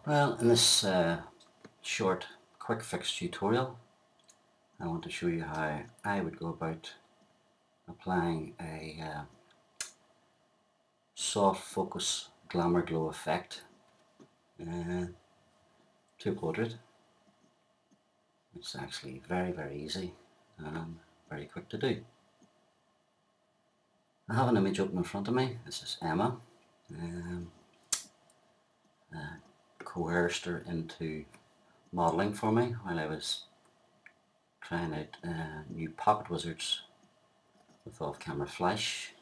Well, in this short quick fix tutorial, I want to show you how I would go about applying a soft focus glamour glow effect to a portrait. It's actually very easy and very quick to do. I have an image open in front of me. This is Emma. Coerced her into modelling for me while I was trying out new Pocket Wizards with off-camera flash,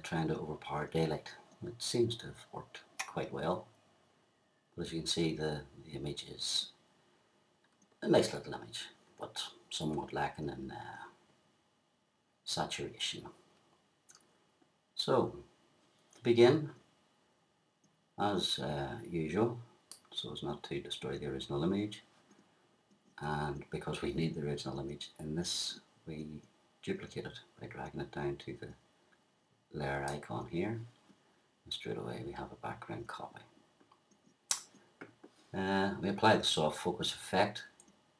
trying to overpower daylight. It seems to have worked quite well. But as you can see, the image is a nice little image, but somewhat lacking in saturation. So, to begin, as usual, so as not to destroy the original image, and because we need the original image in this, we duplicate it by dragging it down to the layer icon here, and straight away we have a background copy. We apply the soft focus effect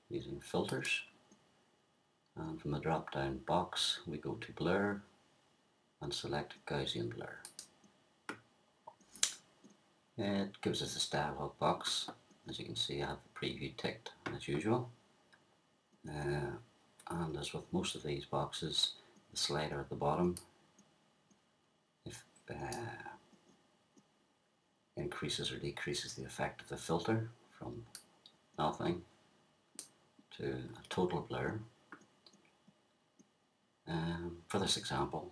using filters, and from the drop down box we go to blur and select Gaussian blur. It gives us a dialog box. As you can see, I have the preview ticked as usual, and as with most of these boxes, the slider at the bottom increases or decreases the effect of the filter from nothing to a total blur. For this example,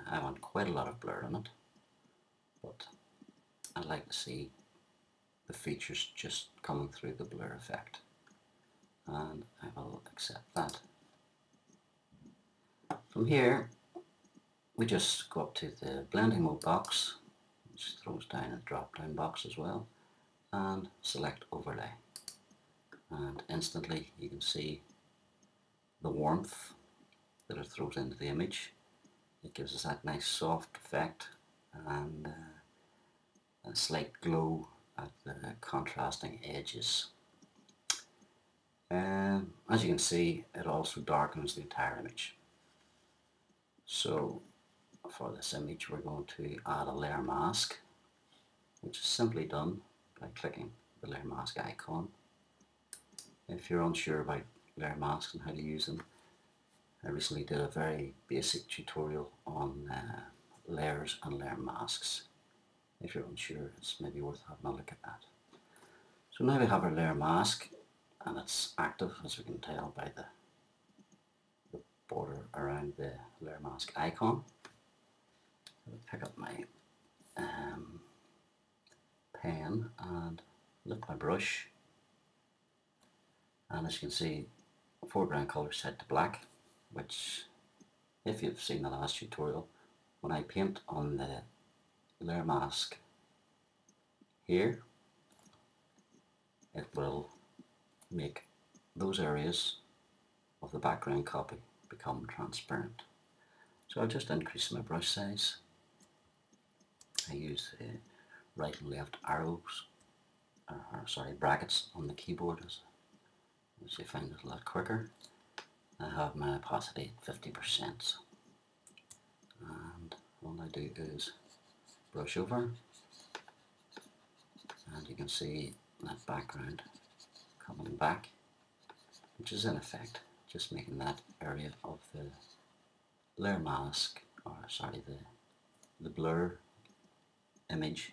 I want quite a lot of blur in it, but I'd like to see the features just coming through the blur effect, and I will accept that. From here, we just go up to the blending mode box, which throws down a drop down box as well, and select overlay, and instantly you can see the warmth that it throws into the image. It gives us that nice soft effect and a slight glow at the contrasting edges. As you can see, it also darkens the entire image. So for this image we're going to add a layer mask, which is simply done by clicking the layer mask icon. If you're unsure about layer masks and how to use them, I recently did a very basic tutorial on layers and layer masks. If you're unsure, it's maybe worth having a look at that. So now we have our layer mask, and it's active, as we can tell by the border around the layer mask icon. I'll pick up my pen and lift my brush, and as you can see, foreground color set to black, which, if you've seen the last tutorial, when I paint on the layer mask here, it will make those areas of the background copy become transparent. So I'll just increase my brush size. I use the right and left arrows, brackets on the keyboard, as you find it a lot quicker. I have my opacity at 50%, and all I do is brush over, and you can see that background coming back, which is in effect just making that area of the layer mask, or sorry, the blur image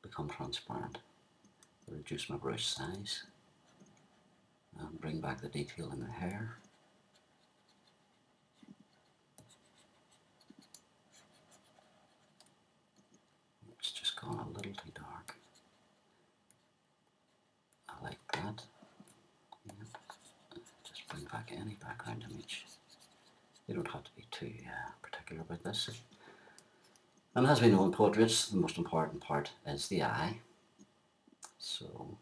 become transparent. I'll reduce my brush size and bring back the detail in the hair. It's just gone a little too dark. I like that. Yep. Just bring back any background image. You don't have to be too particular about this. And as we know in portraits, the most important part is the eye. So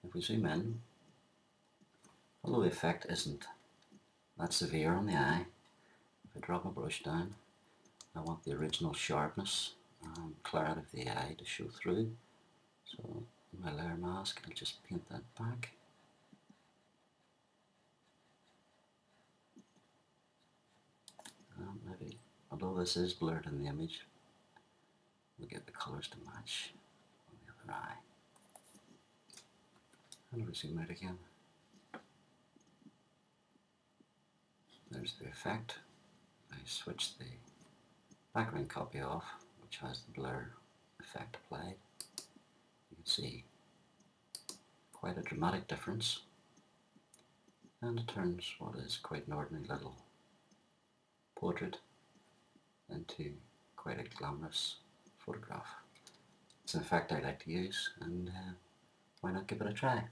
if we zoom in, although the effect isn't that severe on the eye, if I drop my brush down, I want the original sharpness and clarity of the eye to show through. So my layer mask, I'll just paint that back. Maybe, although this is blurred in the image, we'll get the colours to match on the other eye. And we'll zoom out again. There's the effect. I switch the background copy off, which has the blur effect applied. You can see quite a dramatic difference, and it turns what is quite an ordinary little portrait into quite a glamorous photograph. It's an effect I like to use, and why not give it a try?